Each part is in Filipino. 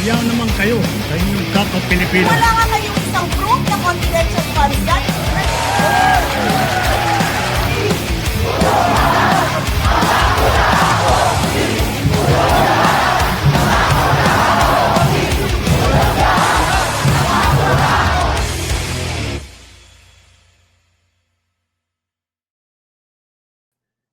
Hiya naman kayo sa inyong kapwa Pilipino. Wala nga kayong isang proof na confidential funds yan.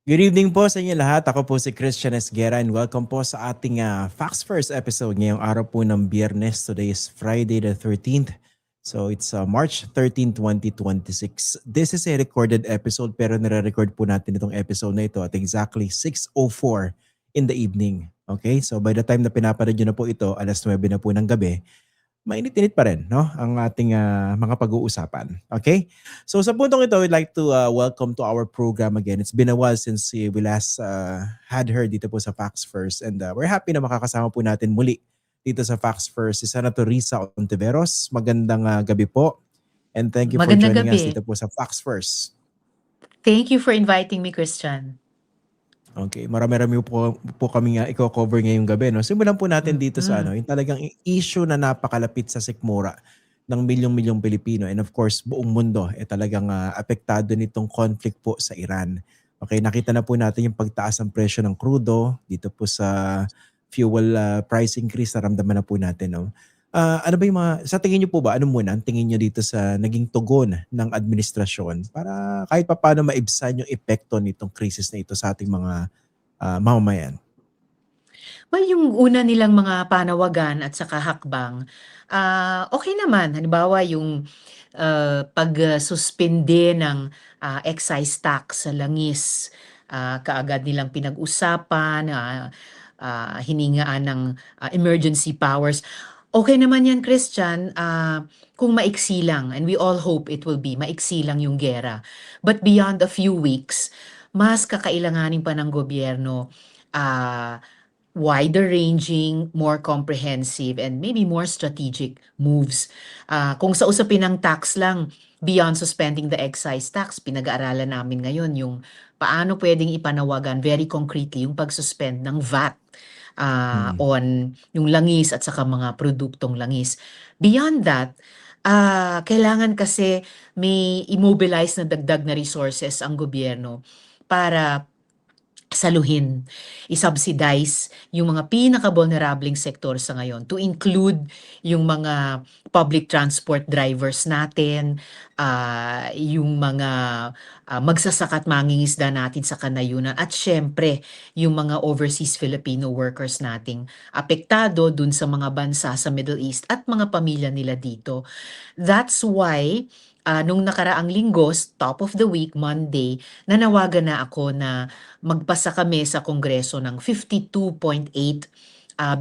Good evening po sa inyo lahat. Ako po si Christian Esguera and welcome po sa ating Facts First episode ngayong araw po ng Biyernes. Today is Friday the 13th. So it's March 13, 2026. This is a recorded episode pero nare-record po natin itong episode na ito at exactly 6:04 in the evening. Okay? So by the time na pinapanood nyo na po ito, alas 9 na po ng gabi, mainit-init pa rin, no? Ang ating mga pag-uusapan. Okay? So sa puntong ito, we'd like to welcome to our program again. It's been a while since we last had her dito po sa Facts First and we're happy na makakasama po natin muli dito sa Facts First si Senator Risa Ontiveros. Magandang gabi po and thank you for Magandang joining us gabi. dito po sa Facts First. Thank you for inviting me, Christian. Okay, marami-rami po kami i-cover ngayong gabi. No? Simulan po natin dito sa yung talagang issue na napakalapit sa sikmura ng milyong-milyong Pilipino and of course buong mundo talagang apektado nitong conflict po sa Iran. Okay, nakita na po natin yung pagtaas ng presyo ng krudo dito po sa fuel price increase, naramdaman na po natin. No? Ano ba yung sa tingin niyo po ba, ano muna ang tingin niyo dito sa naging tugon ng administrasyon para kahit paano maibsan yung epekto nitong krisis na ito sa ating mga mamamayan? Well, yung una nilang mga panawagan at saka hakbang, okay naman. Halimbawa, yung pag-suspende ng excise tax sa langis, kaagad nilang pinag-usapan, hiningaan ng emergency powers. Okay naman yan, Christian, kung maiksi lang, and we all hope it will be, maiksi lang yung gera. But beyond a few weeks, mas kakailanganin pa ng gobyerno wider-ranging, more comprehensive, and maybe more strategic moves. Kung sa usapin ng tax lang, beyond suspending the excise tax, pinag-aaralan namin ngayon yung paano pwedeng ipanawagan very concretely yung pag-suspend ng VAT on yung langis at saka mga produktong langis. Beyond that, kailangan kasi may immobilize na dagdag na resources ang gobyerno para saluhin, i-subsidize yung mga pinaka-vulnerableng sektor sa ngayon to include yung mga public transport drivers natin, yung mga magsasaka at mangingisda natin sa kanayunan at syempre yung mga overseas Filipino workers nating apektado dun sa mga bansa sa Middle East at mga pamilya nila dito. That's why nung nakaraang linggo, top of the week, Monday, nanawagan na ako na magpasa kami sa Kongreso ng 52.8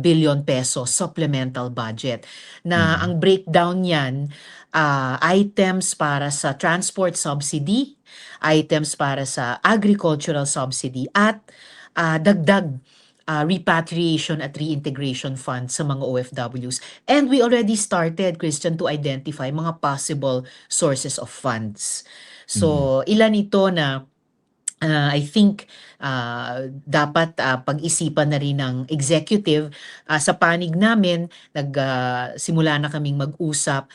billion pesos supplemental budget na ang breakdown niyan, items para sa transport subsidy, items para sa agricultural subsidy at dagdag repatriation at reintegration fund sa mga OFWs. And we already started, Christian, to identify mga possible sources of funds. So, ilan ito na I think dapat pag-isipan na rin ng executive. Sa panig namin, simula na kaming mag-usap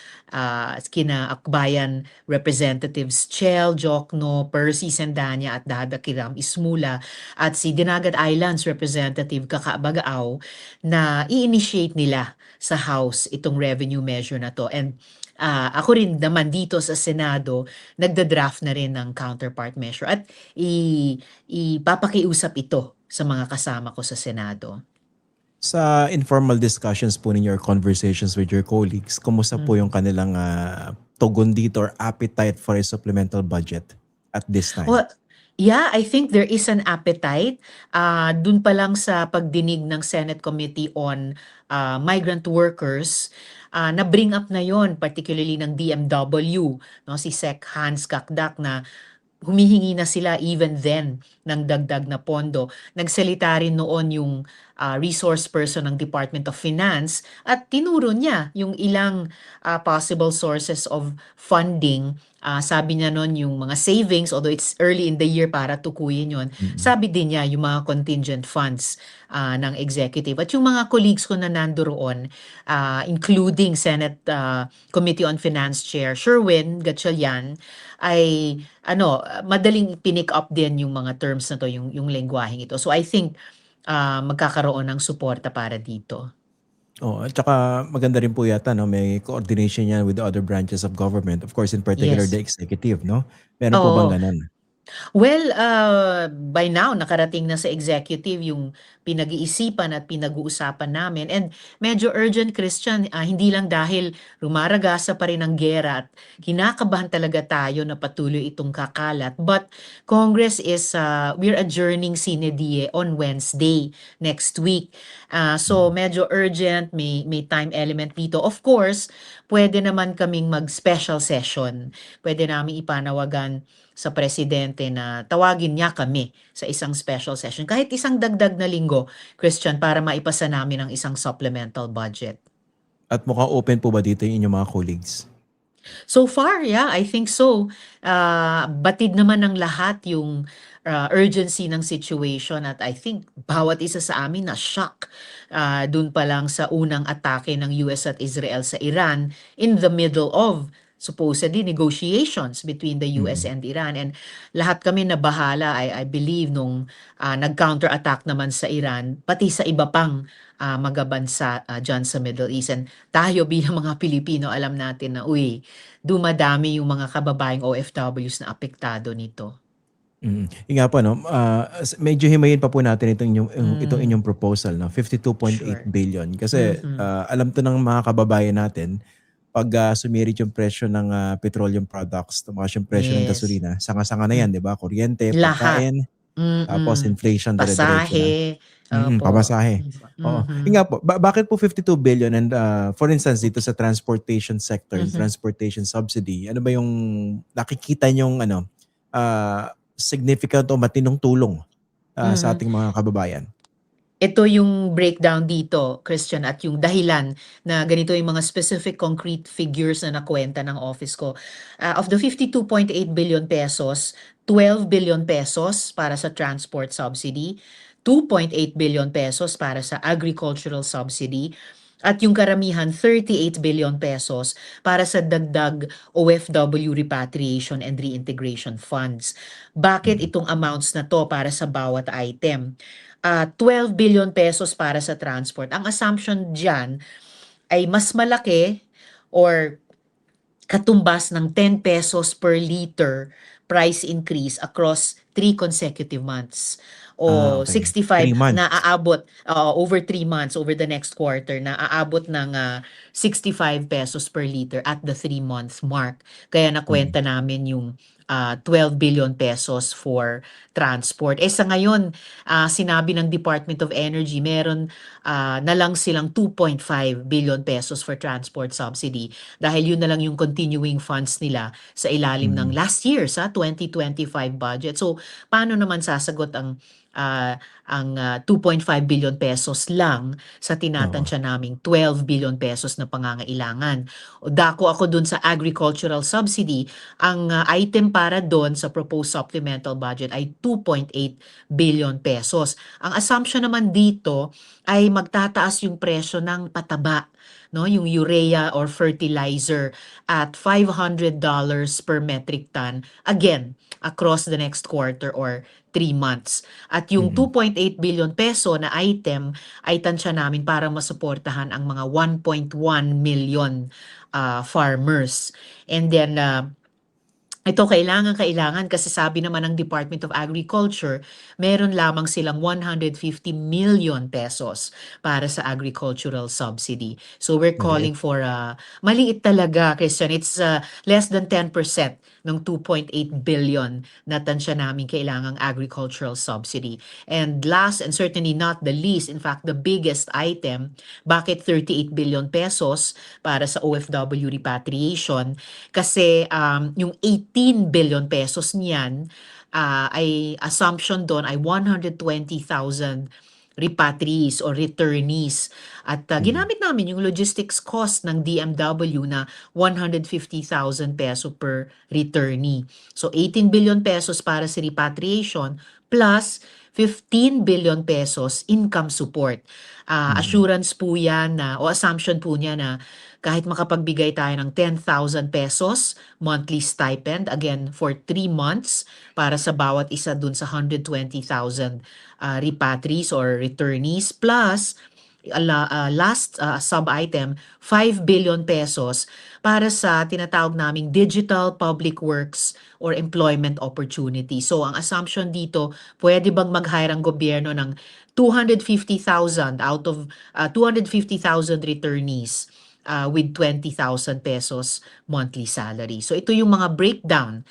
kina Akbayan Representatives Chel, Jokno, Percy Sendanya at Dada Kiram Ismula at si Dinagat Islands Representative Kakabagao na i-initiate nila sa House itong revenue measure na to. And ako rin naman dito sa Senado, nagda-draft na rin ng counterpart measure at ipapakiusap ito sa mga kasama ko sa Senado. Sa informal discussions po ninyo or conversations with your colleagues, kumusta po yung kanilang tugon dito or appetite for a supplemental budget at this time? Well, yeah, I think there is an appetite. Dun pa lang sa pagdinig ng Senate Committee on Migrant Workers, na-bring up na yon particularly ng DMW, no, si Sec Hans Kakdak na humihingi na sila even then ng dagdag na pondo. Nagsalita rin noon yung resource person ng Department of Finance at tinuro niya yung ilang possible sources of funding sabi niya nun yung mga savings, although it's early in the year para tukuyin yun, Mm. sabi din niya yung mga contingent funds ng executive. At yung mga colleagues ko na nandoroon, including Senate Committee on Finance Chair Sherwin Gatchalian, ay madaling pinick up din yung mga terms na to, yung lengguaheng ito. So I think magkakaroon ng suporta para dito. Oo, at saka maganda rin po yata 'no, may coordination yan with the other branches of government. Of course, in particular the Yes. executive 'no? Meron po bang Oo. gano'n? Well, by now nakarating na sa executive yung pinag-iisipan at pinag-uusapan namin, and medyo urgent, Christian, hindi lang dahil rumaragasa pa rin ang giyera at kinakabahan talaga tayo na patuloy itong kakalat, but Congress is we're adjourning sine die on Wednesday next week. So Mm. medyo urgent, may time element dito. Of course, pwede naman kaming mag-special session. Pwede namin ipanawagan sa presidente na tawagin niya kami sa isang special session. Kahit isang dagdag na linggo, Christian, para maipasa namin ang isang supplemental budget. At mukhang open po ba dito yung inyong mga colleagues? So far, yeah, I think so. Batid naman ng lahat yung urgency ng situation, at I think bawat isa sa amin na shock dun pa lang sa unang atake ng US at Israel sa Iran in the middle of supposedly negotiations between the US Mm. and Iran. And lahat kami na bahala, I believe, nung nag-counterattack naman sa Iran, pati sa iba pang magabansa dyan sa Middle East. And tayo bilang mga Pilipino, alam natin na, dumadami yung mga kababayang OFWs na apektado nito. Mm. Yun nga po 'no, medyo himayin pa po natin itong Mm, inyong proposal 'no, 52.8 sure. billion kasi, Mhm. alam 'to ng mga kababayan natin 'pag, sumirit yung presyo ng, petroleum products, tumaas yung presyo ng Yes. gasolina, sanga-sanga na Mm. 'yan 'di ba, kuryente, Lahat. pagkain, tapos Mm. inflation dire-diretso na. Pasahe. Opo. Pamasahe. Oo. Yun Mhm. nga po, bakit po 52 billion and, for instance dito sa transportation sector, yung Mhm. transportation subsidy, ano ba yung nakikita niyong significant o matinong tulong, sa Mhm. ating mga kababayan? Ito yung breakdown dito, Christian, at yung dahilan na ganito yung mga specific concrete figures na nakuwenta ng office ko. Of the 52.8 billion pesos, 12 billion pesos para sa transport subsidy, 2.8 billion pesos para sa agricultural subsidy, at yung karamihan 38 billion pesos para sa dagdag OFW repatriation and reintegration funds. Bakit Mm. itong amounts na to para sa bawat item? 12 billion pesos para sa transport. Ang assumption diyan ay mas malaki or katumbas ng 10 pesos per liter price increase across 3 consecutive months, o Okey. 3 65 na months. aabot over 3 months, over the next quarter, na aabot ng 65 pesos per liter at the 3-month mark. Kaya Mm. nakuwenta namin yung 12 billion pesos for transport. Sa ngayon, sinabi ng Department of Energy, meron na lang silang 2.5 billion pesos for transport subsidy, dahil yun na lang yung continuing funds nila sa ilalim ng Mm. last year sa 2025 budget. So paano naman sasagot ang 2.5 billion pesos lang sa Oo. tinatansya naming 12 billion pesos na pangangailangan? Dako ako dun sa agricultural subsidy. Ang item para doon sa proposed supplemental budget ay 2.8 billion pesos. Ang assumption naman dito ay magtataas yung presyo ng pataba, no, yung urea or fertilizer, at $500 per metric ton, again across the next quarter or 3 months. At yung Mm. 2.8 billion peso na item ay tansya namin para masuportahan ang mga 1.1 million farmers. And then ito kailangan kasi sabi naman ng Department of Agriculture, meron lamang silang 150 million pesos para sa agricultural subsidy. So we're Maliit. calling for maliit talaga, Christian. It's less than 10% ng 2.8 billion na tansya namin kailangang agricultural subsidy. And last and certainly not the least, in fact the biggest item, bakit 38 billion pesos para sa OFW repatriation? Kasi yung 18 billion pesos niyan, ay assumption doon ay 120,000 repatriees or returnees. At ginamit namin yung logistics cost ng DMW na 150,000 peso per returnee. So 18 billion pesos para sa repatriation plus 15 billion pesos income support. Assurance po yan na, o assumption po niya na kahit makapagbigay tayo ng 10,000 pesos monthly stipend, again, for 3 months para sa bawat isa dun sa 120,000 repatries or returnees, plus last sub-item, 5 billion pesos para sa tinatawag naming digital public works or employment opportunity. So ang assumption dito, pwede bang mag-hire ang gobyerno ng 250,000 out of 250,000 returnees with 20,000 pesos monthly salary. So ito yung mga breakdown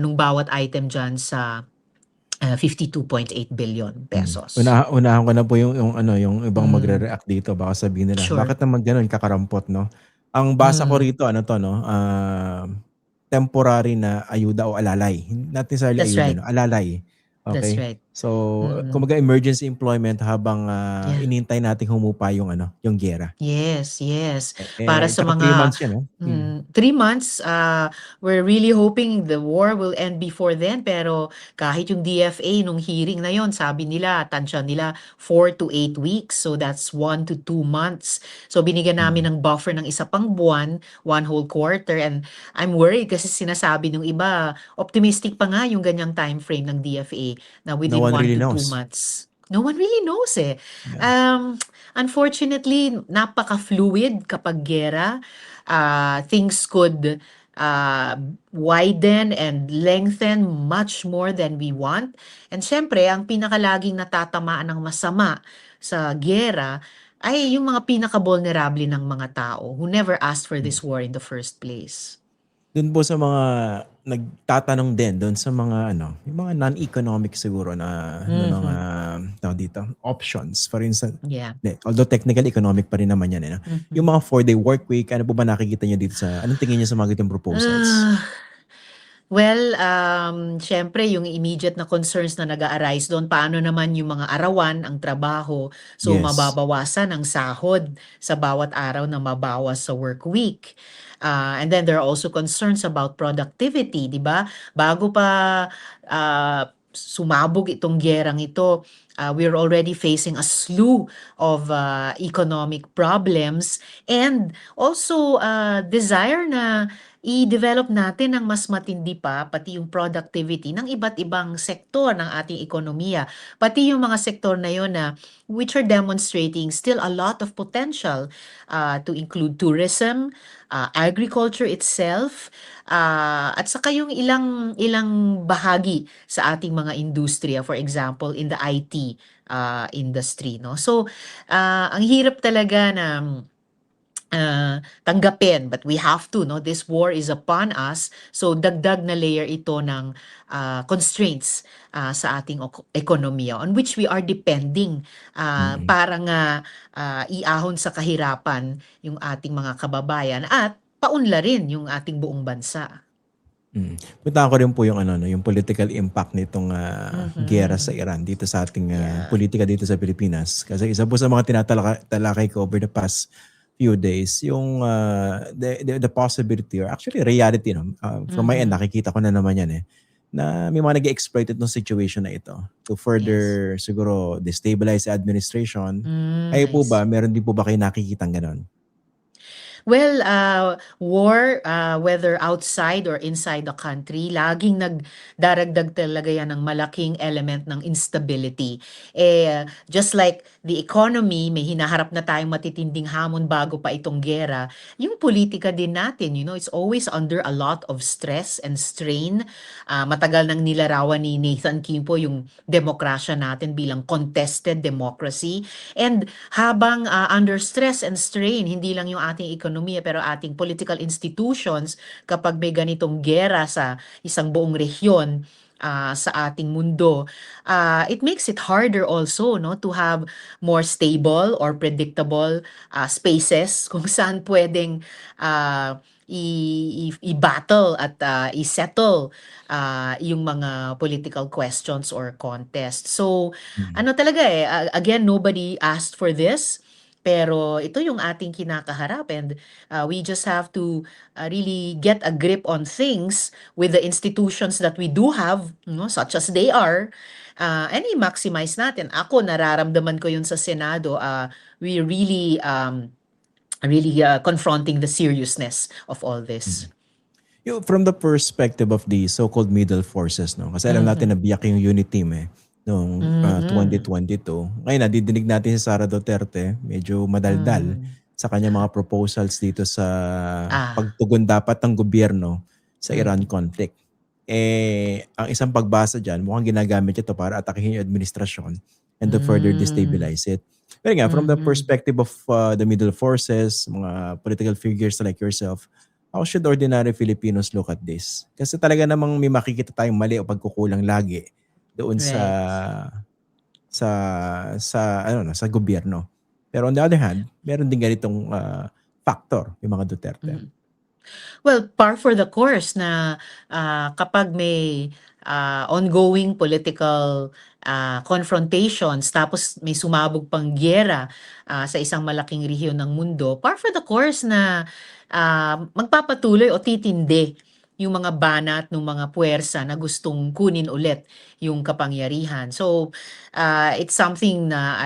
nung bawat item dyan sa 52.8 billion pesos. Unahan ko na po yung ano, yung ibang Mm. magre-react dito. Baka sabihin nila, Sure. bakit naman ganun, kakarampot, no? Ang basa ko rito, ano to, no? Temporary na ayuda o alalay. Not necessarily That's ayuda, right. no? Alalay. That's Okay? right. So, Mm. kumbaga emergency employment habang Yeah. inintay nating humupa yung ano, yung giyera. Yes. Para sa Tsaka 3 mga months yan, no? 3 months, we're really hoping the war will end before then. Pero kahit yung DFA nung hearing na yon, sabi nila, tansya nila 4 to 8 weeks. So that's 1 to 2 months. So binigyan namin ng buffer ng isa pang buwan, 1 whole quarter. And I'm worried kasi sinasabi nung iba, optimistic pa nga yung ganyang time frame ng DFA na within No one 1 really to 2 knows. months. No one really knows eh. Yeah. Unfortunately, napaka-fluid kapag giyera. Things could widen and lengthen much more than we want. And syempre, ang pinakalaging natatamaan ng masama sa giyera ay yung mga pinaka-vulnerable ng mga tao who never asked for this war in the first place. Doon po sa mga nagtatanong din doon sa mga ano, yung mga non-economic siguro na mga tawag dito, options. For instance, Yeah. although technical economic pa rin naman yan, eh, no? Yung mga 4-day work week, ano po ba nakikita niyo dito sa, anong tingin niyo sa mga ganitong proposals? Well, syempre yung immediate na concerns na nag-a-arise doon, paano naman yung mga arawan, ang trabaho, so Yes. mababawasan ang sahod sa bawat araw na mabawas sa work week. And then there are also concerns about productivity, di ba? Bago pa sumabog itong gyerang ito, we're already facing a slew of economic problems and also desire na i-develop natin ng mas matindi pa pati yung productivity ng iba't ibang sektor ng ating ekonomiya. Pati yung mga sektor na yun na which are demonstrating still a lot of potential to include tourism, agriculture itself, at saka yung ilang bahagi sa ating mga industriya, for example, in the IT industry, no? So, ang hirap talaga na tanggapin, but we have to, no? This war is upon us. So dagdag na layer ito ng constraints sa ating ekonomiya on which we are depending para nga iahon sa kahirapan yung ating mga kababayan at paunlarin yung ating buong bansa. Punta ko rin po yung ano, no, yung political impact nitong giyera sa Iran dito sa ating politika dito sa Pilipinas. Kasi isa po sa mga tinatalakay ko over the past few days, yung the possibility or actually reality, no? From my end, nakikita ko na naman yan na may mga nag-exploit itong situation na ito to further siguro destabilize the administration. Kayo po ba, meron din po ba kayo nakikitang ganon? Well, war, whether outside or inside the country, laging nagdaragdag talaga yan ng malaking element ng instability. Just like the economy, may hinaharap na tayong matitinding hamon bago pa itong giyera, yung politika din natin, it's always under a lot of stress and strain. Matagal nang nilarawan ni Nathan Kimpo yung demokrasya natin bilang contested democracy. And habang under stress and strain, hindi lang yung ating ekonomiya pero ating political institutions, kapag may ganitong giyera sa isang buong rehiyon, sa ating mundo, it makes it harder also, no, to have more stable or predictable spaces kung saan pwedeng i-battle at i-settle yung mga political questions or contests. So, Mm. ano talaga again, nobody asked for this. Pero ito yung ating kinakaharap, and we just have to really get a grip on things with the institutions that we do have, no, such as they are, and i-maximize natin. Ako, nararamdaman ko yun sa Senado. We really confronting the seriousness of all this. From the perspective of the so-called middle forces, no? Kasi alam natin na biyak yung unit team noong 2022. Ngayon, nadidinig natin si Sara Duterte, medyo madaldal sa kanyang mga proposals dito sa pagtugon dapat ng gobyerno sa Iran conflict. Ang isang pagbasa dyan, mukhang ginagamit ito para atakihin yung administrasyon and to further destabilize it. Pero nga, from the perspective of the middle forces, mga political figures like yourself, how should ordinary Filipinos look at this? Kasi talaga namang may makikita tayong mali o pagkukulang lagi doon sa gobyerno. Pero on the other hand, meron din ganitong factor yung mga Duterte. Well, par for the course na kapag may ongoing political confrontations, tapos may sumabog pang giyera sa isang malaking rehiyon ng mundo, par for the course na magpapatuloy o titindi yung mga banat ng mga puwersa na gustong kunin ulit yung kapangyarihan. So, it's something na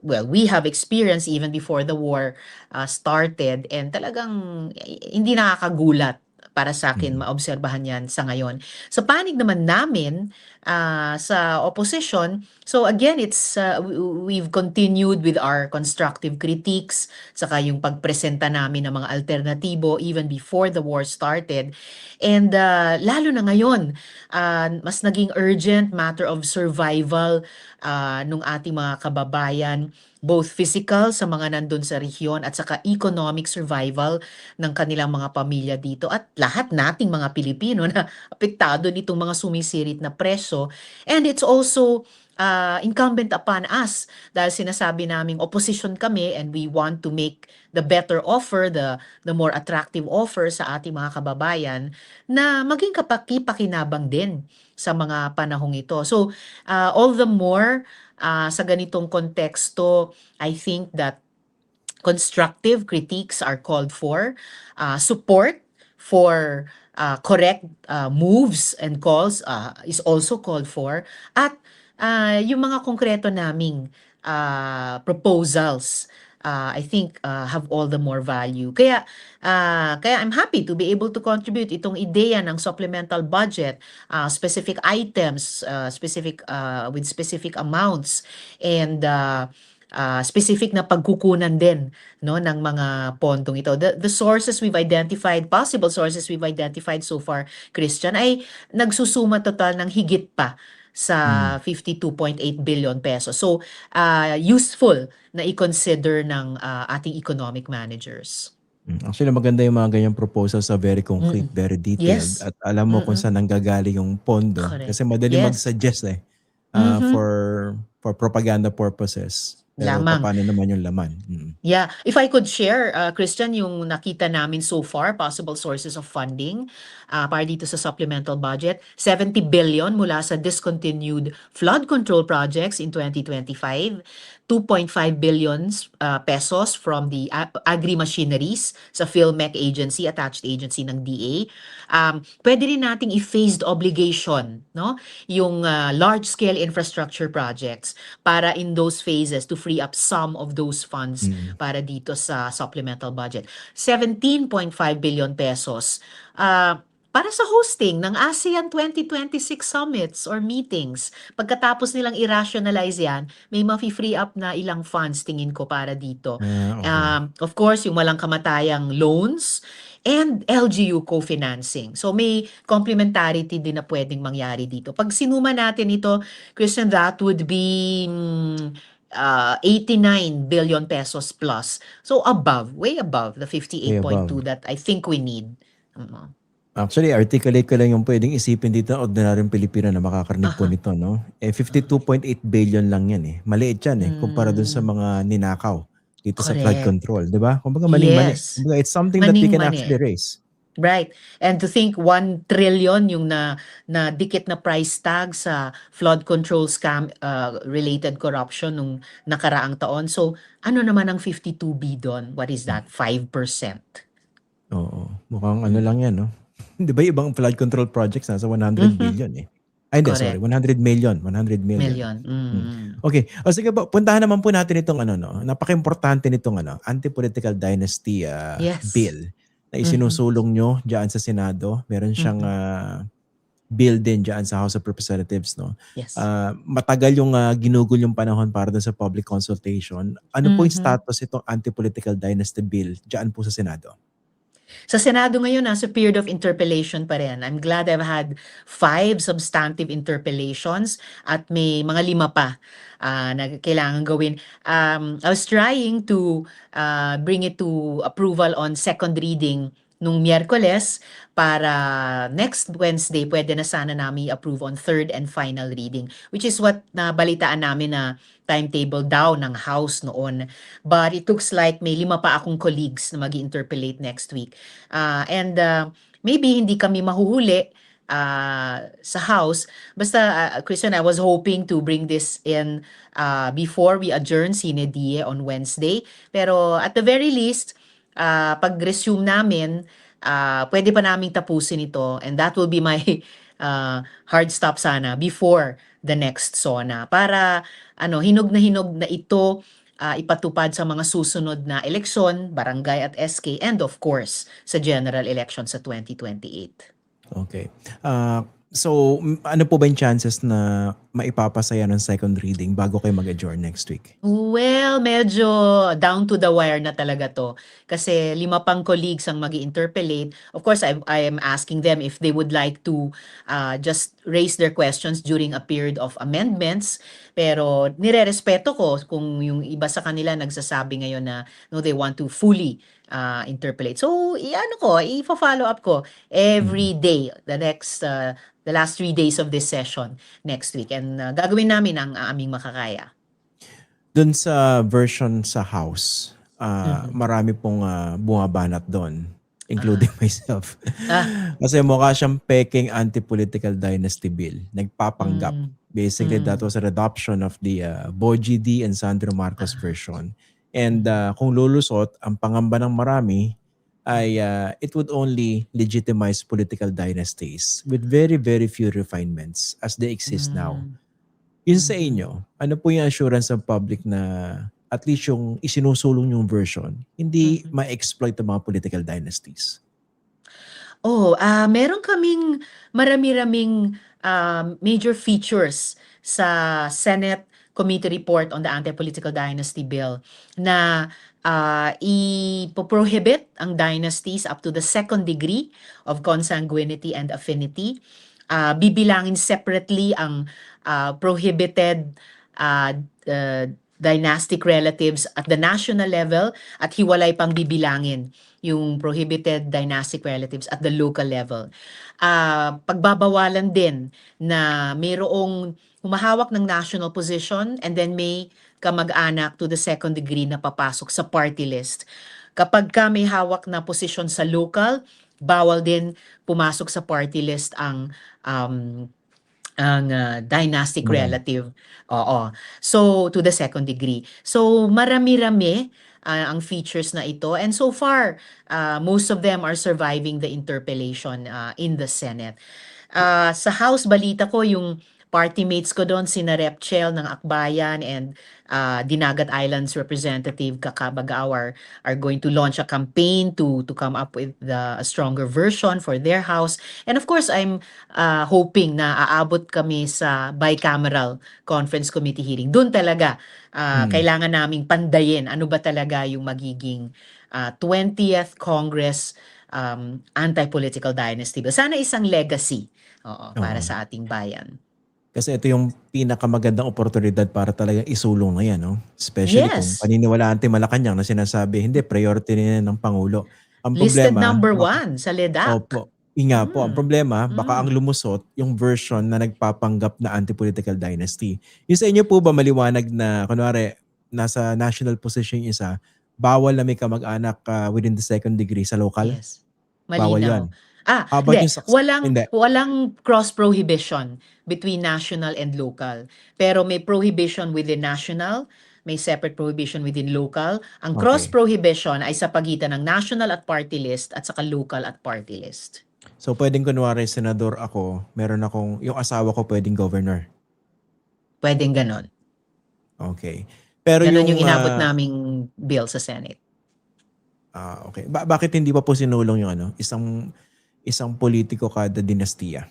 we have experienced even before the war started, and talagang hindi nakakagulat para sa akin maobserbahan yan sa ngayon. Sa panig naman namin sa opposition, so again, we've continued with our constructive critiques, saka yung pagpresenta namin ng mga alternatibo even before the war started. And lalo na ngayon, mas naging urgent matter of survival nung ating mga kababayan, both physical sa mga nandun sa rehiyon at saka economic survival ng kanilang mga pamilya dito, at lahat nating mga Pilipino na apektado nitong mga sumisirit na presyo. And it's also incumbent upon us, dahil sinasabi naming opposition kami and we want to make the better offer, the more attractive offer sa ating mga kababayan, na maging kapaki-pakinabang din sa mga panahong ito. So all the more sa ganitong konteksto, I think that constructive critiques are called for, support for correct moves and calls is also called for, at yung mga konkreto naming proposals, I think have all the more value. Kaya I'm happy to be able to contribute itong ideya ng supplemental budget, specific items, with specific amounts, and specific na pagkukunan din, no, ng mga pondong ito. The sources we've identified, possible sources we've identified so far, Christian, ay nagsusuma total ng higit pa sa 52.8 billion pesos. So useful na i-consider ng ating economic managers. Actually, maganda yung mga ganyang proposals, very concrete, very detailed. Yes. At alam mo kung saan nanggagaling yung pondo. Correct. Kasi madali Yes. mag-suggest for propaganda purposes. Pero Lamang. paano naman yung laman? Yeah, if I could share, Christian, yung nakita namin so far, possible sources of funding para dito sa supplemental budget, 70 billion mula sa discontinued flood control projects in 2025, 2.5 billion pesos from the agri-machineries sa PhilMech agency, attached agency ng DA. Pwede rin nating i-phased obligation, no? Yung large-scale infrastructure projects para in those phases to free up some of those funds para dito sa supplemental budget. 17.5 billion pesos para sa hosting ng ASEAN 2026 summits or meetings. Pagkatapos nilang i-rationalize yan, may ma-free up na ilang funds tingin ko para dito. Okay. Of course, yung walang kamatayang loans and LGU co-financing. So may complementarity din na pwedeng mangyari dito. Pag sinuma natin ito, Christian, that would be 89 billion pesos plus. So above, way above the 58.2 that I think we need. Actually, articulate ko lang yung pwedeng isipin dito ng ordinaryong Pilipino na makakarinig po Aha. nito, no? 52.8 billion lang yan eh. Maliit yan eh, kumpara dun sa Hmm, mga ninakaw dito sa flood correct. control, di ba? Kumbaga maning-mani. Yes, Kumbaga it's something that we can actually maning-mani. raise. Right. And to think 1 trillion yung na dikit na price tag sa flood control scam related corruption nung nakaraang taon. So, ano naman ang 52B doon? What is that? 5%. Oo, mukhang ano Mm, lang yan, no? Di ba yung ibang flood control projects nasa 100 mhm, billion eh? Ay, hindi, sorry, correct. 100 million. 100 million. Million. Okay. O sige po, puntahan naman po natin itong ano, no? Napaka-importante nitong ano, anti-political dynasty Yes. bill na Mhm, isinusulong nyo diyan sa Senado. Meron siyang mhm. bill din diyan sa House of Representatives, no? Yes. Matagal yung ginugol yung panahon para dun sa public consultation. Ano po yung Mhm. status itong anti-political dynasty bill diyan po sa Senado? Sa Senado ngayon, nasa period of interpellation pa rin. I'm glad I've had 5 substantive interpellations at may mga 5 pa na kailangan gawin. I was trying to bring it to approval on second reading nung Miyerkules para next Wednesday pwede na sana namin i-approve on third and final reading, which is what nabalitaan namin na timetable daw ng House noon. But it looks like may 5 pa akong colleagues na mag-interpellate next week. And maybe hindi kami mahuhuli sa House. Basta, Christian, I was hoping to bring this in before we adjourn sine die on Wednesday. Pero at the very least, pag-resume namin, pwede pa naming tapusin ito. And that will be my hard stop sana before the next SONA. Para hinog na ito ipatupad sa mga susunod na eleksyon, barangay at SK, and of course, sa general election sa 2028. Okay. So, ano po ba yung chances na maipapasaya ng second reading bago kayo mag-adjourn next week? Well, medyo down to the wire na talaga to. Kasi 5 pang colleagues ang mag-interpellate. Of course, I am asking them if they would like to just raise their questions during a period of amendments. Pero nirerespeto ko kung yung iba sa kanila nagsasabi ngayon na no, they want to fully interpellate. So, i-follow up ko every day, the last 3 days of this session next week. And gagawin namin ang aming makakaya. Doon sa version sa House, Mhm. marami pong bumabanat doon, including Ah, myself. ah, Kasi mukha siyang peking anti-political dynasty bill. Nagpapanggap. mm, Basically, that mm, was an adoption of the Boji D and Sandro Marcos ah, version. And mhm, kung lulusot, ang pangamba ng marami mm, ay it would only legitimize political dynasties with very, very few refinements as they exist now. mm, Yun sa mhm, inyo, ano po yung assurance ng public na at least yung isinusulong yung version, hindi mhm. ma-exploit ng mga political dynasties? Meron kaming marami-raming major features sa Senate Committee Report on the Anti-Political Dynasty Bill na ipo-prohibit ang dynasties up to the second degree of consanguinity and affinity. Bibilangin separately ang prohibited uh, uh, dynastic relatives at the national level at hiwalay pang bibilangin yung prohibited dynastic relatives at the local level. Pagbabawalan din na mayroong humahawak ng national position and then may kamag-anak to the second degree na papasok sa party list. Kapag ka may hawak na posisyon sa local, bawal din pumasok sa party list um, ang dynastic Kumbaga, relative. Oo. So, to the second degree. So, marami-rami ang features na ito. And so far, most of them are surviving the interpellation in the Senate. Sa House, balita ko yung party mates ko doon, sina Rep. Chel ng Akbayan and Dinagat Islands Representative Kakabagaw are going to launch a campaign to come up with a stronger version for their house. And of course, I'm hoping na aabot kami sa bicameral conference committee hearing. Doon talaga, kailangan naming pandayin ano ba talaga yung magiging 20th Congress Anti-Political Dynasty Bill. Sana isang legacy para oo. sa ating bayan. Kasi ito yung pinakamagandang oportunidad para talagang isulong na yan, no? Especially kung Yes, paniniwalaan tayo Malacanang na sinasabi, hindi, priority na yan ng Pangulo. Ang listed problema, number 1 sa LEDAC. opo, Nga po, ang Mm. problema, baka ang Mm. lumusot yung version na nagpapanggap na anti-political dynasty. Yung sa inyo po ba maliwanag na, kunwari, nasa national position yung isa, bawal na may kamag-anak within the second degree sa local? Yes. Bawal Malinaw. yon. How about Hindi. yung Walang hindi. walang cross prohibition between national and local. Pero may prohibition within national, may separate prohibition within local. Ang cross Okay. prohibition ay sa pagitan ng national at party list at saka local at party list. So pwedeng kunwari senador ako, meron akong, yung asawa ko pwedeng governor. Pwedeng ganon. Okay. Pero Ganon yung, yung inabot naming bill sa Senate. okay. Bakit hindi pa po sinulong yung isang politiko kada dinastiya?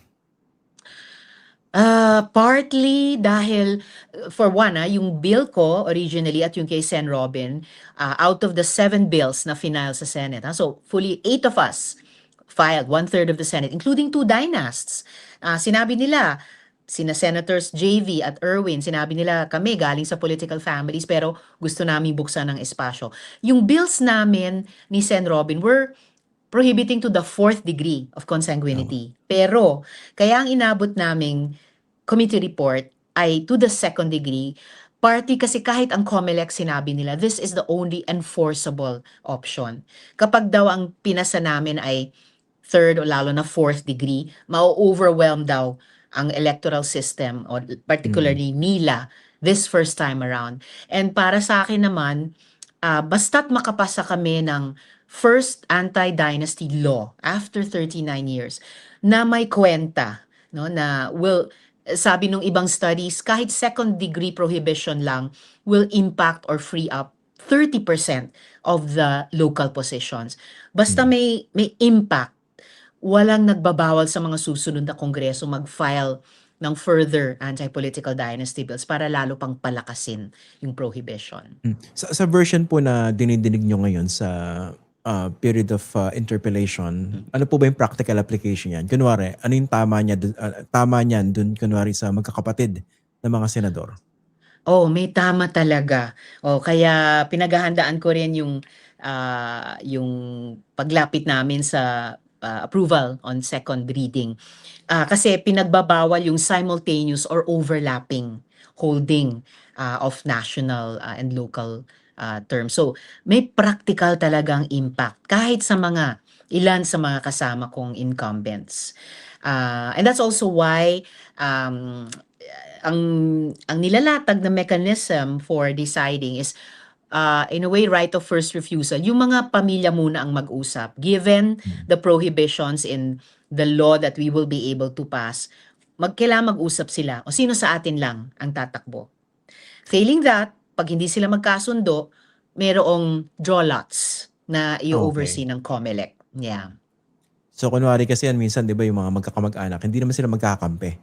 Partly dahil, for one, yung bill ko originally at yung kay Sen Robin, out of the 7 bills na final sa Senate, so fully 8 of us filed, 1/3 of the Senate, including 2 dynasts. Sinabi nila, sina Senators JV at Erwin, sinabi nila kami galing sa political families pero gusto namin buksan ng espasyo. Yung bills namin ni Sen Robin were prohibiting to the 4th degree of consanguinity. Pero, kaya ang inabot naming committee report ay to the 2nd degree, party kasi kahit ang COMELEC sinabi nila, this is the only enforceable option. Kapag daw ang pinasa namin ay 3rd o lalo na 4th degree, ma-overwhelm daw ang electoral system or particularly NILA this first time around. And para sa akin naman, basta't makapasa kami ng first anti-dynasty law after 39 years na may kwenta, no, na sabi nung ibang studies, kahit second degree prohibition lang will impact or free up 30% of the local positions. Basta may impact, walang nagbabawal sa mga susunod na kongreso mag-file ng further anti-political dynasty bills para lalo pang palakasin yung prohibition. Sa version po na dinidinig nyo ngayon sa period of interpellation, ano po ba yung practical application yan? Kunwari, ano yung tama niyan dun kunwari sa magkakapatid ng mga senador? May tama talaga. Kaya pinaghahandaan ko rin yung paglapit namin sa approval on second reading. Kasi pinagbabawal yung simultaneous or overlapping holding of national and local terms. So, may practical talagang impact kahit sa ilan sa mga kasama kong incumbents. And that's also why ang nilalatag na mechanism for deciding is in a way right of first refusal. Yung mga pamilya muna ang mag-usap. Given the prohibitions in the law that we will be able to pass, kailangan mag-usap sila o sino sa atin lang ang tatakbo. Failing that, pag hindi sila magkasundo, mayroong draw lots na i-oversee ng COMELEC. Yeah. So kunwari kasi yan minsan 'di ba yung mga magkakamag-anak, hindi naman sila magkakampi.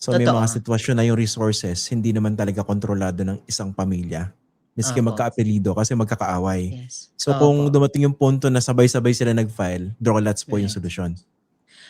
So may Totoo. mga sitwasyon na yung resources hindi naman talaga kontrolado ng isang pamilya. Miski Opo. magkaapelido kasi magkakaaway. Yes. So kung Opo. dumating yung punto na sabay-sabay sila nag-file, draw lots po yung Right. solusyon.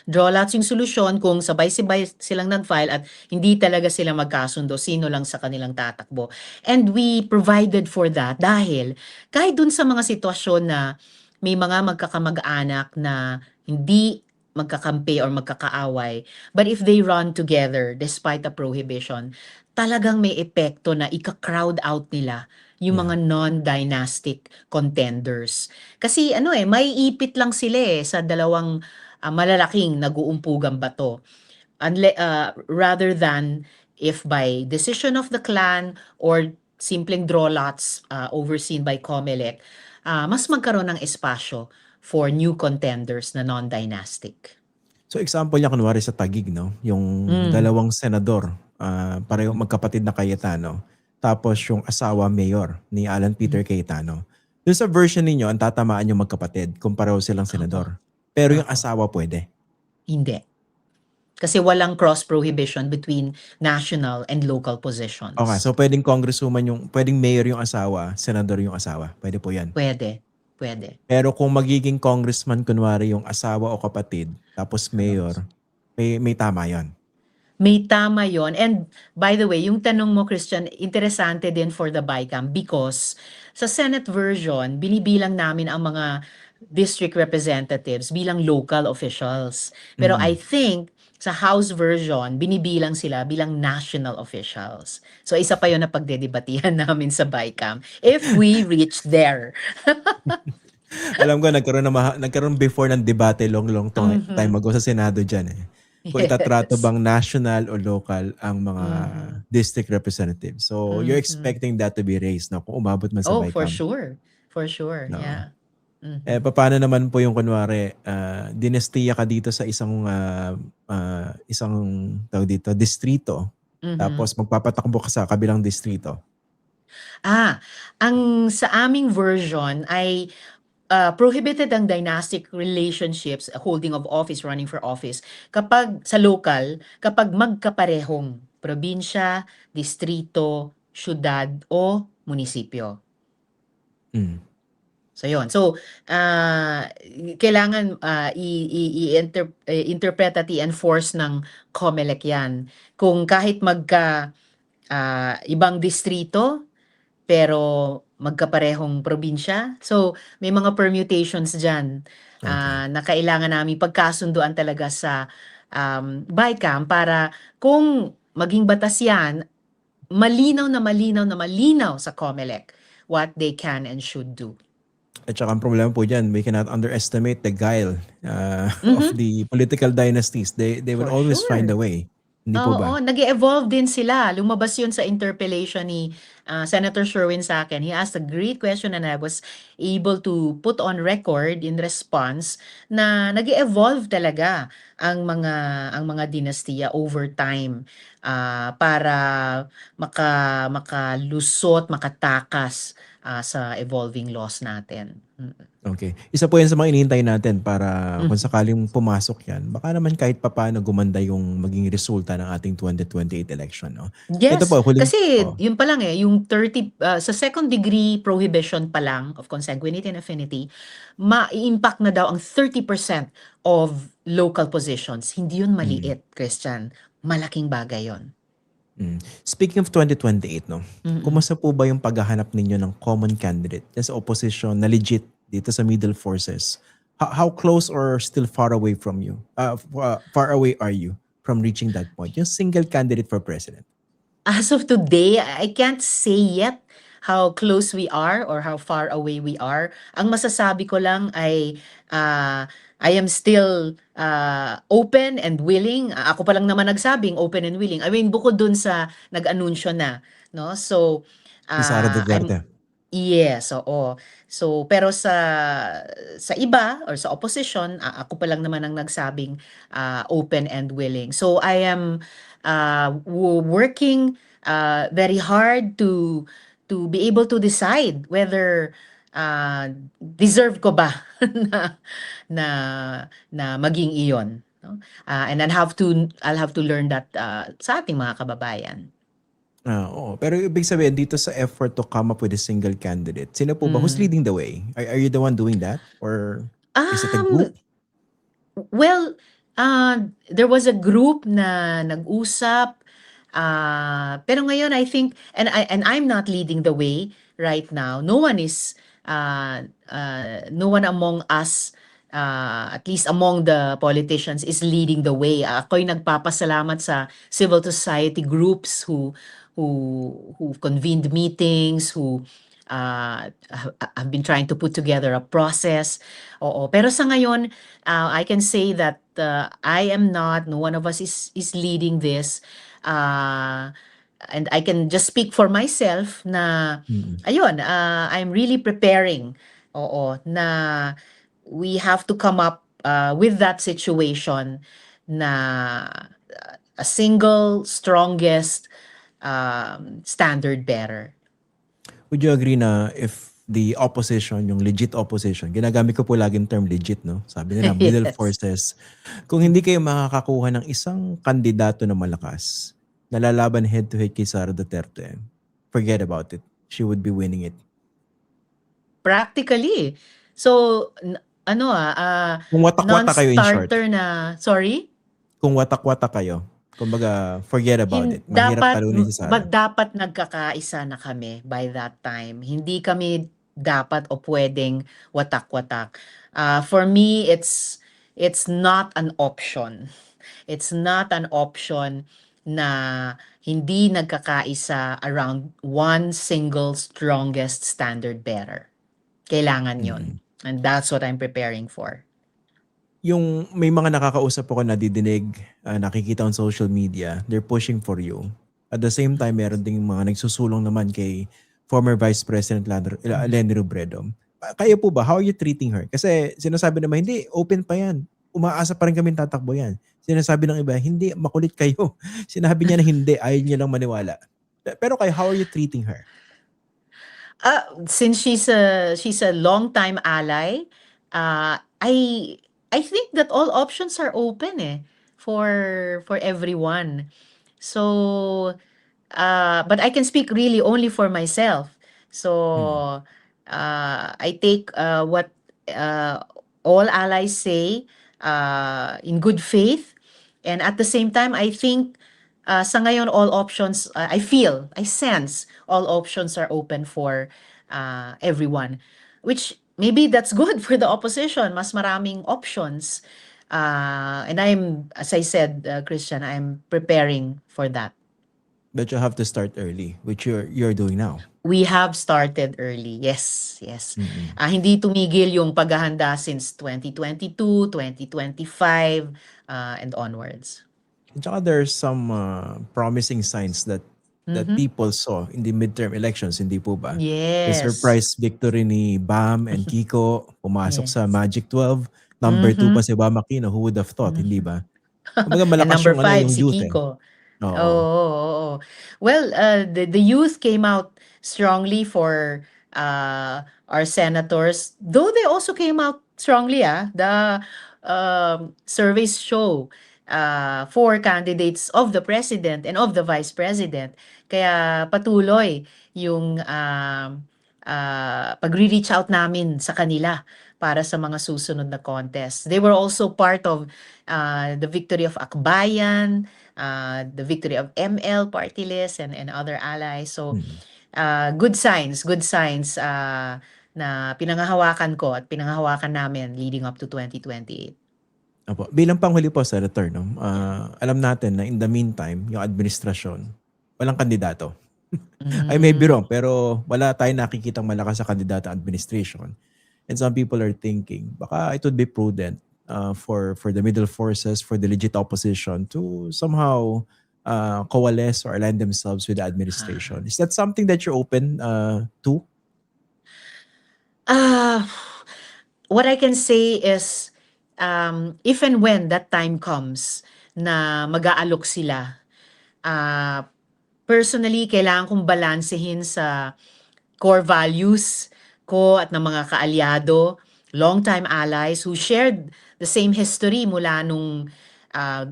Draw lots yung solusyon kung sabay-sabay silang nag-file at hindi talaga sila magkasundo, sino lang sa kanilang tatakbo. And we provided for that dahil kahit dun sa mga sitwasyon na may mga magkakamag-anak na hindi magkakampi or magkakaaway, but if they run together despite the prohibition, talagang may epekto na ika-crowd out nila yung Yeah. mga non-dynastic contenders. Kasi may ipit lang sila sa dalawang malalaking nag-uumpugang bato. Rather than if by decision of the clan or simpleng draw lots overseen by COMELEC, mas magkaroon ng espasyo for new contenders na non-dynastic. So example niya kunwari sa Taguig, no? Yung dalawang senador, pareho magkapatid na Cayetano. Tapos yung asawa mayor ni Alan Peter Cayetano. Yung sa version ninyo, ang tatamaan yung magkapatid kung pareho silang senador. Pero yung asawa pwede. Hindi. Kasi walang cross prohibition between national and local positions. Okay, so pwedeng congresswoman pwedeng mayor yung asawa, senador yung asawa. Pwede po yan. Pwede. Pero kung magiging congressman kunwari yung asawa o kapatid, tapos mayor, may tama yon. May tama yon. And by the way, yung tanong mo, Christian, interesante din for the BICAM because sa Senate version, binibilang namin ang mga district representatives bilang local officials. Pero I Mm. think sa House version, binibilang sila bilang national officials. So isa pa yun na pagdedebatihan namin sa BICAM if we reach there. Alam ko nagkaroon before ng debate long time Mhm. ago sa Senado diyan eh. Kung itatrato Yes. bang national o local ang mga Mhm. district representatives. So you're Mhm. expecting that to be raised no kung umabot man sa Oh, for BICAM. sure. For sure. No. Yeah. Mhm. Paano naman po yung kunwari dinestiya ka dito sa isang tawag dito distrito Mhm. tapos magpapatakbo ka sa kabilang distrito. Ah, ang sa aming version ay prohibited ang dynastic relationships, holding of office, running for office, kapag sa local, kapag magkaparehong probinsya, distrito, syudad o munisipyo. Mm. So yun. So kailangan interpret at i-enforce ng COMELEC yan. Kung kahit ibang distrito pero magkaparehong probinsya. So, may mga permutations diyan Okay. na kailangan namin pagkasunduan talaga sa BICAM para kung maging batas yan, malinaw na malinaw na malinaw sa COMELEC what they can and should do. At saka ang problema po dyan, we cannot underestimate the guile of Mhm. the political dynasties. They will For always find a sure. way. Hindi po Oo, ba? nag-e-evolve din sila. Lumabas yun sa interpellation ni Senator Sherwin sa akin. He asked a great question and I was able to put on record in response na nag-e-evolve talaga ang mga dinastiya over time para makalusot, makatakas sa evolving laws natin. Okay. Isa po yan sa mga inihintay natin para kung Mhm. sakaling pumasok yan, baka naman kahit papaano gumanda yung maging resulta ng ating 2028 election. No? Ito Yes, po, huling... kasi Oh. yun pa lang yung 30 sa second degree prohibition pa lang of consanguinity and affinity, ma-impact na daw ang 30% of local positions. Hindi yun Mm. maliit, Christian. Malaking bagay yun. Mm. Speaking of 2028, no? Mm-mm. Kumusta po ba yung paghahanap ninyo ng common candidate sa opposition na legit dito sa middle forces? How close or still far away from you? Far away are you from reaching that point? Yung single candidate for president. As of today, I can't say yet how close we are or how far away we are. Ang masasabi ko lang ay I am still open and willing. Ako pa lang naman nagsabing open and willing. I mean, bukod dun sa nag-anunsyo na, no? So, Si Sara I'm Duterte. yes, oo. So, pero sa iba or sa opposition, ako pa lang naman ang nagsabing open and willing. So, I am working very hard to be able to decide whether deserve ko ba na na na maging iyon, no? And I'll have to learn that sa ating mga kababayan. Oo. Pero ibig sabihin dito sa effort to come up with a single candidate, sino po ba? Who's Mm. leading the way? Are you the one doing that? Or is it a Um, group? well, there was a group na nag-usap, pero ngayon I think and I'm not leading the way right now. No one among us, at least among the politicians, is leading the way. Ako'y nagpapasalamat sa civil society groups who convened meetings, who have been trying to put together a process. Oo. Pero sa ngayon, I can say that I am not, no one of us is leading this. And I can just speak for myself na, Mm. ayun, I'm really preparing, oo, na we have to come up with that situation na a single, strongest standard bearer. Would you agree na if the opposition, yung legit opposition, ginagamit ko po laging term legit, no? Sabi nila, middle Yes. forces. Kung hindi kayo makakakuha ng isang kandidato na malakas, nalalaban head-to-head kay Sara Duterte, forget about it. She would be winning it. Practically. So, Kung watak-wata kayo in short. non-starter na, sorry? Kung watak-wata kayo. Kumbaga, forget about it. Mahirap Dapat talunin si Sara. dapat nagkakaisa na kami by that time. Hindi kami dapat o pwedeng watak-watak. For me, it's not an option. It's not an option na hindi nagkakaisa around one single strongest standard bearer. Kailangan yun. And that's what I'm preparing for. Yung may mga nakakausap ako nadidinig, nakikita on social media, they're pushing for you. At the same time, meron ding mga nagsusulong naman kay former Vice President Leni Robredo. Kayo po ba? How are you treating her? Kasi sinasabi naman, hindi, open pa yan. Umaasa pa rin kami tatakbo yan. Sinasabi ng iba, hindi, makulit kayo. Sinabi niya na hindi, ayaw niya lang maniwala. Pero kayo, how are you treating her? Since she's a long-time ally, I think that all options are open for everyone. So, but I can speak really only for myself. So, I take what all allies say in good faith, and at the same time, I think sa ngayon all options, I sense all options are open for everyone, which maybe that's good for the opposition. Mas maraming options. And as I said, Christian, I'm preparing for that. But you have to start early, which you're doing now. We have started early. Yes. Hindi tumigil yung paghahanda since 2022, 2025, and onwards. At saka there's some promising signs that people saw in the midterm elections, hindi po ba? Yes. The surprise victory ni Bam and Kiko, pumasok sa Magic 12. Number 2 pa si Bam Aquino, who would have thought, hindi ba? Kumbaga And malakas number yung, 5, yung si youth. Kiko. Oo. Oh. Well, the youth came out strongly for our senators, though they also came out strongly. The surveys show for candidates of the president and of the vice president. Kaya patuloy yung pagre-reach out namin sa kanila para sa mga susunod na contest. They were also part of the victory of Akbayan, the victory of ML Party List and other allies. So good signs na pinanghahawakan ko at pinanghahawakan namin leading up to 2028. Opo. Bilang panghuli po, Senator, no? Alam natin na in the meantime, yung administrasyon, walang kandidato. I may be wrong, pero wala tayong nakikitang malakas sa kandidato administration. And some people are thinking, baka it would be prudent for the middle forces, for the legit opposition to somehow coalesce or align themselves with the administration. Is that something that you're open to? What I can say is, if and when that time comes na mag-aalok sila, personally, kailangan kong balansehin sa core values ko at ng mga kaalyado, long-time allies who shared the same history mula nung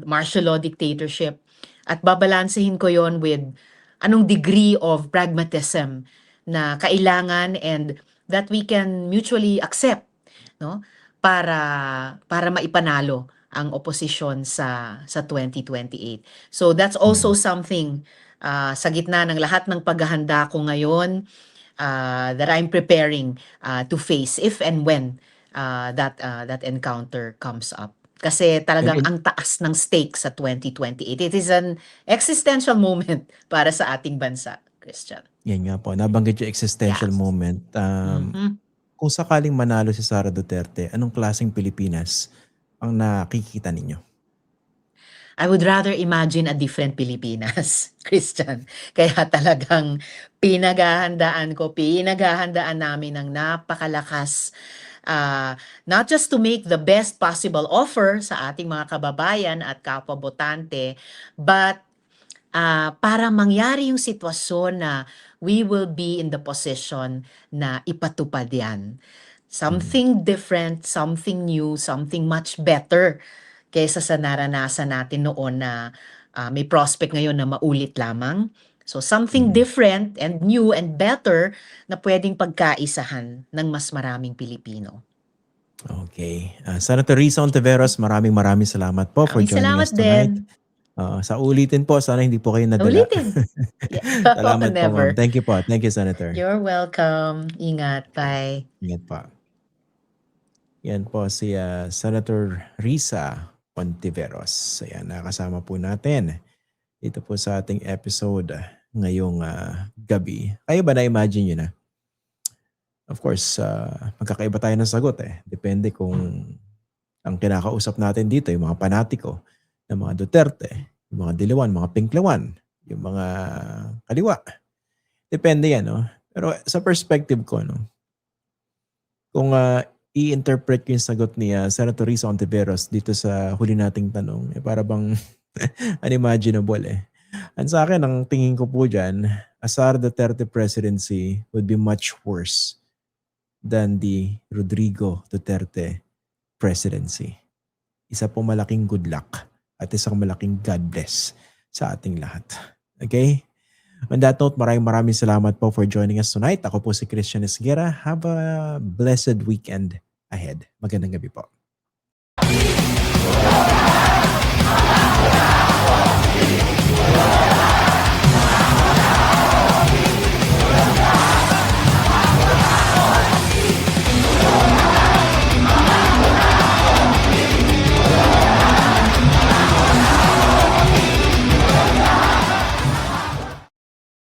martial law dictatorship. At babalansehin ko yon with anong degree of pragmatism na kailangan and that we can mutually accept, no? Para maipanalo ang opposition sa 2028. So that's also something sa gitna ng lahat ng paghahanda ko ngayon that I'm preparing to face if and when that encounter comes up. Kasi talagang ang taas ng stakes sa 2028. It is an existential moment para sa ating bansa, Christian. Yan nga po, nabanggit yung existential moment. Kung sakaling manalo si Sara Duterte, anong klaseng Pilipinas ang nakikita ninyo? I would rather imagine a different Pilipinas, Christian. Kaya talagang pinaghahandaan namin ng napakalakas, not just to make the best possible offer sa ating mga kababayan at kapwa-botante, but para mangyari yung sitwasyon na we will be in the position na ipatupad yan. Something different, something new, something much better kaysa sa naranasan natin noon na may prospect ngayon na maulit lamang. So something different and new and better na pwedeng pagkaisahan ng mas maraming Pilipino. Okay. Senator Risa Ontiveros, maraming salamat po for joining us tonight. Sa ulitin po, sana hindi po kayo nadala. Ulitin. Yeah. Salamat po, ma'am. Never. Thank you po. Thank you, Senator. You're welcome. Ingat. Bye. Ingat po. Yan po si Senator Risa Ontiveros. Ayan, nakasama po natin dito po sa ating episode ngayong gabi. Kayo ba na-imagine nyo na? Of course, magkakaiba tayo ng sagot eh. Depende kung ang kinakausap natin dito, yung mga panatiko ng mga Duterte, yung mga Diliwan, mga Pinklawan, yung mga kaliwa. Depende yan, no? Pero sa perspective ko, no? Kung i-interpret ko yung sagot ni Senator Risa Ontiveros dito sa huli nating tanong, para bang unimaginable eh. Ang sa akin, ang tingin ko po dyan, a Sara Duterte presidency would be much worse than the Rodrigo Duterte presidency. Isa po malaking good luck at isang malaking God bless sa ating lahat. Okay? On that note, maraming salamat po for joining us tonight. Ako po si Christian Esguera. Have a blessed weekend ahead. Magandang gabi po.